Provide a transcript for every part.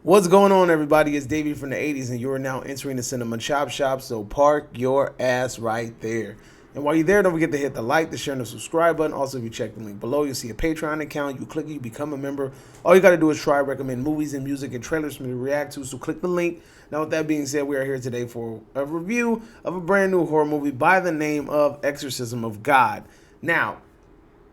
What's going on, everybody? It's Davey from the 80s, and you're now entering the Cinema Chop Shop, so park your ass right there. And while you're there, don't forget to hit the like, the share, and the subscribe button. Also, if you check the link below, you'll see a Patreon account. You click it, you become a member. All you got to do is try, recommend movies and music and trailers for me to react to, so click the link. Now, with that being said, we are here today for a review of a brand new horror movie by the name of Exorcism of God. Now,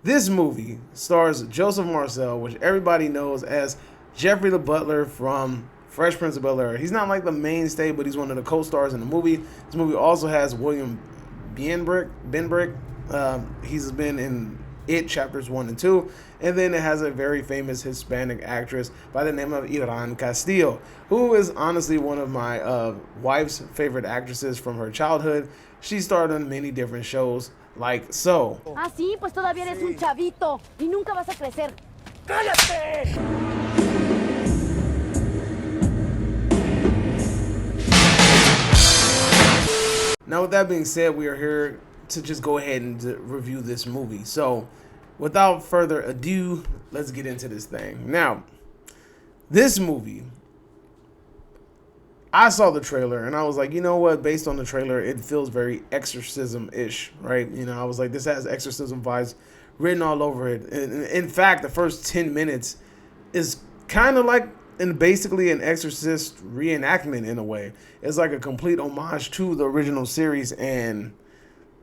this movie stars Joseph Marcel, which everybody knows as Jeffrey the Butler from Fresh Prince of Bel-Air. He's not like the mainstay, but he's one of the co-stars in the movie. This movie also has William Benbrick. He's been in It Chapters 1 and 2. And then it has a very famous Hispanic actress by the name of Iran Castillo, who is honestly one of my wife's favorite actresses from her childhood. She starred on many different shows like so. Ah, sí, pues todavía eres un chavito y nunca vas a crecer. ¡Cállate! Now, with that being said, we are here to just go ahead and review this movie. So, without further ado, let's get into this thing. Now, this movie, I saw the trailer and I was like, you know what? Based on the trailer, it feels very Exorcism-ish, right? You know, I was like, this has Exorcism vibes written all over it. And in fact, the first 10 minutes is kind of like basically an Exorcist reenactment in a way. It's like a complete homage to the original series and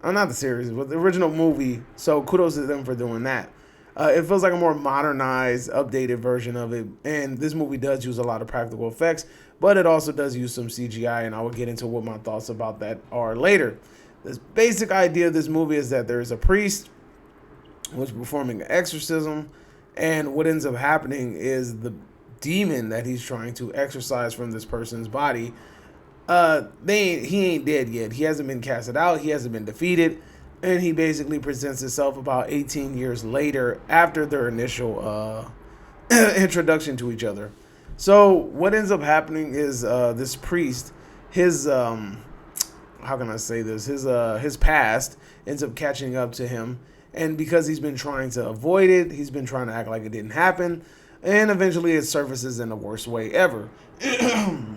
not the series, but the original movie. So kudos to them for doing that. It feels like a more modernized, updated version of it. And this movie does use a lot of practical effects, but it also does use some CGI, and I will get into what my thoughts about that are later. This basic idea of this movie is that there is a priest who's performing an exorcism, and what ends up happening is the demon that he's trying to exorcise from this person's body, he ain't dead yet. He hasn't been casted out. He hasn't been defeated. And he basically presents himself about 18 years later after their initial introduction to each other. So what ends up happening is this priest, his how can I say this? His past ends up catching up to him. And because he's been trying to avoid it, he's been trying to act like it didn't happen. And eventually it surfaces in the worst way ever.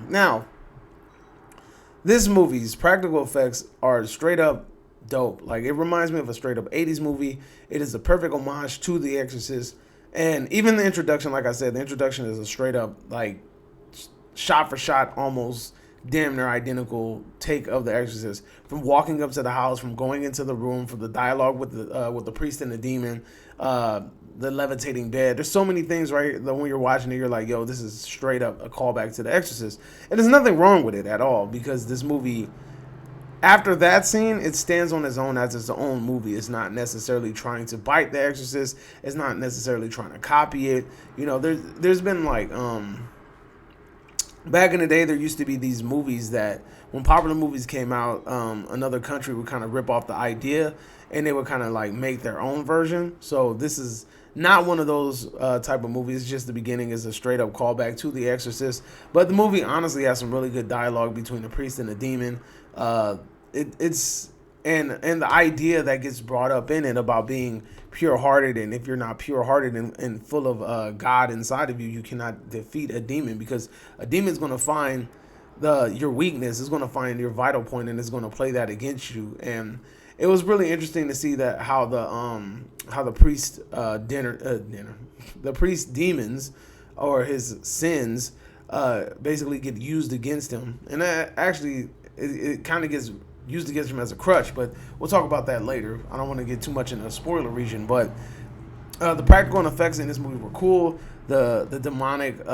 Now, this movie's practical effects are straight up dope. Like, it reminds me of a straight up 80s movie. It is a perfect homage to The Exorcist. And even the introduction, like I said, the introduction is a straight up, like, shot for shot, almost damn near identical take of The Exorcist. From walking up to the house, from going into the room, from the dialogue with the priest and the demon, the levitating bed. There's so many things, right, that when you're watching it, you're like, yo, this is straight up a callback to The Exorcist. And there's nothing wrong with it at all, because this movie, after that scene, it stands on its own as its own movie. It's not necessarily trying to bite The Exorcist. It's not necessarily trying to copy it. You know, there's been like, back in the day, there used to be these movies that when popular movies came out, another country would kind of rip off the idea and they would kind of like make their own version. So this is not one of those type of movies. It's just the beginning is a straight up callback to The Exorcist. But the movie honestly has some really good dialogue between the priest and the demon. It's the idea that gets brought up in it about being pure-hearted, and if you're not pure-hearted and full of God inside of you, you cannot defeat a demon, because a demon's going to find your weakness, is going to find your vital point, and is going to play that against you. And it was really interesting to see that how the priest the priest demons, or his sins, basically get used against him, and that actually it kind of gets used against him as a crutch, but we'll talk about that later. I don't want to get too much in the spoiler region, but the practical effects in this movie were cool. The demonic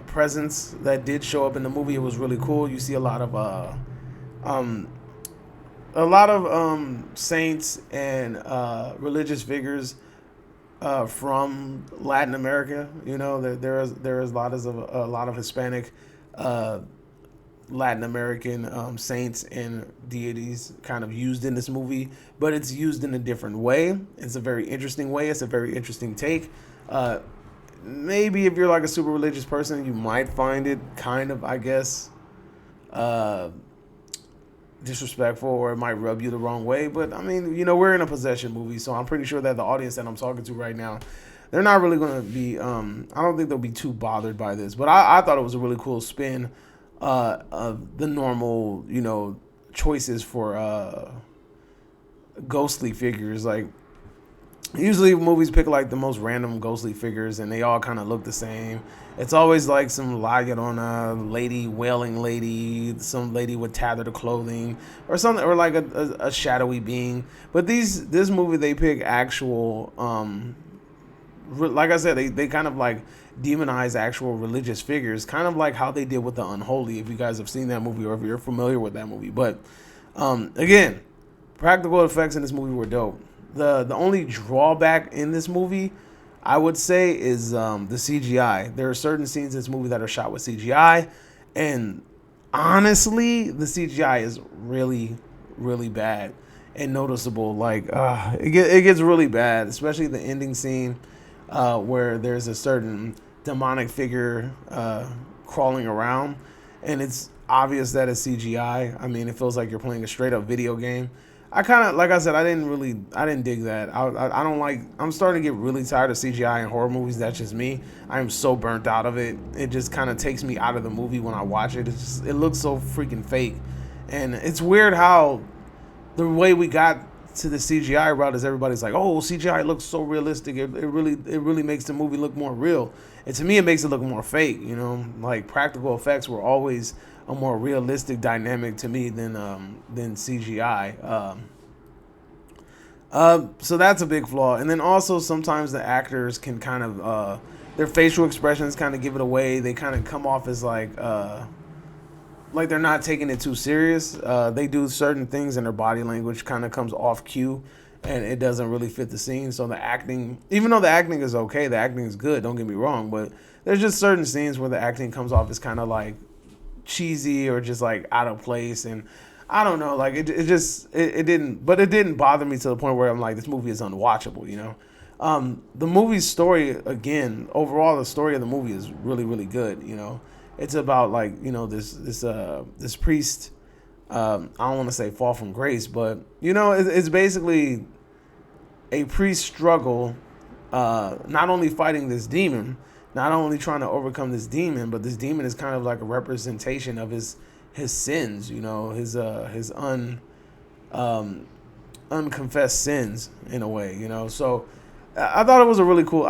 presence that did show up in the movie, it was really cool. You see a lot of saints and religious figures from Latin America. You know, there is a lot of Hispanic Latin American saints and deities kind of used in this movie, but it's used in a different way. It's a very interesting way. It's a very interesting take. Maybe if you're like a super religious person, you might find it kind of, I guess, disrespectful, or it might rub you the wrong way. But I mean, you know, we're in a possession movie, so I'm pretty sure that the audience that I'm talking to right now, they're not really going to be, I don't think they'll be too bothered by this. But I thought it was a really cool spin of the normal, you know, choices for ghostly figures. Like, usually movies pick like the most random ghostly figures and they all kind of look the same. It's always like some La Llorona lady, wailing lady, some lady with tattered clothing or something, or like a shadowy being. But this movie, they pick actual, like I said, they kind of like demonize actual religious figures, kind of like how they did with The Unholy, if you guys have seen that movie or if you're familiar with that movie. But again, practical effects in this movie were dope. The only drawback in this movie, I would say, is the CGI. There are certain scenes in this movie that are shot with CGI, and honestly, the CGI is really, really bad and noticeable. Like, it gets really bad, especially the ending scene where there's a certain demonic figure crawling around, and it's obvious that it's CGI. I mean, it feels like you're playing a straight up video game. I kind of, like I said, I didn't dig that. I don't like, I'm starting to get really tired of CGI in horror movies. That's just me. I am so burnt out of it. It just kind of takes me out of the movie when I watch it. It looks so freaking fake. And it's weird how the way we got to the CGI route is everybody's like, oh, CGI looks so realistic. It really makes the movie look more real. And to me, it makes it look more fake. You know, like practical effects were always a more realistic dynamic to me than CGI. So that's a big flaw. And then also sometimes the actors can kind of their facial expressions kind of give it away. They kind of come off as like they're not taking it too serious. They do certain things and their body language kind of comes off cue, and it doesn't really fit the scene. So the acting, even though the acting is okay, the acting is good, don't get me wrong, but there's just certain scenes where the acting comes off as kind of like cheesy or just like out of place. And I don't know, like it didn't bother me to the point where I'm like, this movie is unwatchable, you know. The movie's story, again, overall the story of the movie is really, really good, you know. It's about like, you know, this priest, I don't want to say fall from grace, but you know, it's basically a priest struggle, not only fighting this demon, not only trying to overcome this demon, but this demon is kind of like a representation of his sins, you know, his unconfessed sins in a way, you know. So I thought it was a really cool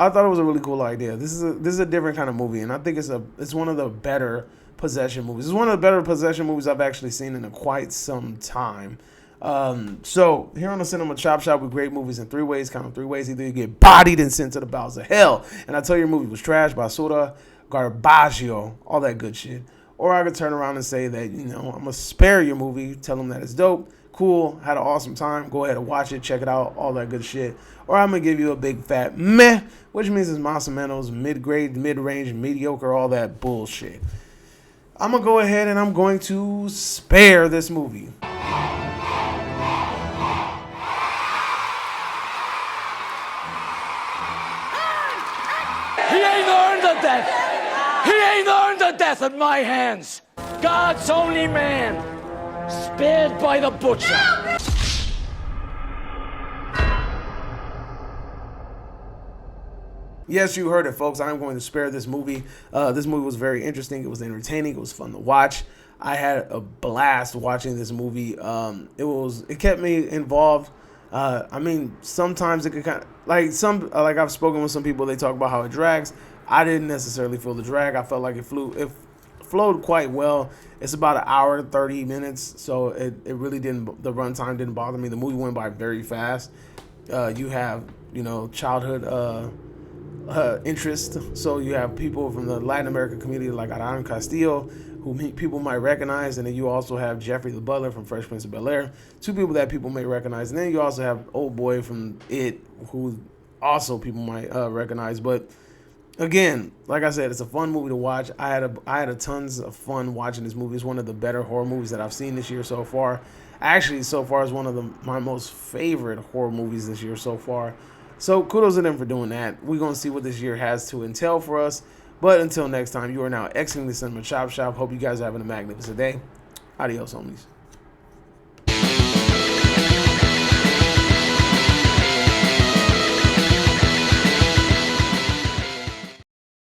idea. This is a different kind of movie, and I think it's one of the better possession movies. It's one of the better possession movies I've actually seen in quite some time. So here on the Cinema Chop Shop, we grade movies in three ways. Count them three ways. Either you get bodied and sent to the bowels of hell, and I tell you your movie was trash, basura, garbaggio, all that good shit. Or I could turn around and say that, you know, I'm going to spare your movie, tell them that it's dope, cool, had an awesome time, go ahead and watch it, check it out, all that good shit. Or I'm going to give you a big fat meh, which means it's más o menos, mid-grade, mid-range, mediocre, all that bullshit. I'm going to go ahead and I'm going to spare this movie. He ain't earned the death. He ain't earned the death at my hands. God's only man, spared by the butcher. Yes, you heard it, folks. I'm going to spare this movie. This movie was very interesting. It was entertaining. It was fun to watch. I had a blast watching this movie. It kept me involved. I mean, sometimes it could kind of like I've spoken with some people. They talk about how it drags. I didn't necessarily feel the drag. I felt like it flowed quite well. It's about an hour and 30 minutes, so it really didn't. The runtime didn't bother me. The movie went by very fast. You have, you know, childhood interest. So you have people from the Latin American community like Aran Castillo, who people might recognize, and then you also have Jeffrey the Butler from Fresh Prince of Bel-Air, two people that people may recognize, and then you also have Old Boy from It, who also people might recognize. But again, like I said, it's a fun movie to watch. I had a tons of fun watching this movie. It's one of the better horror movies that I've seen this year so far. Actually, so far, it's one of my most favorite horror movies this year so far. So kudos to them for doing that. We're going to see what this year has to entail for us. But until next time, you are now exiting the Cinema Chop Shop. Hope you guys are having a magnificent day. Adios, homies.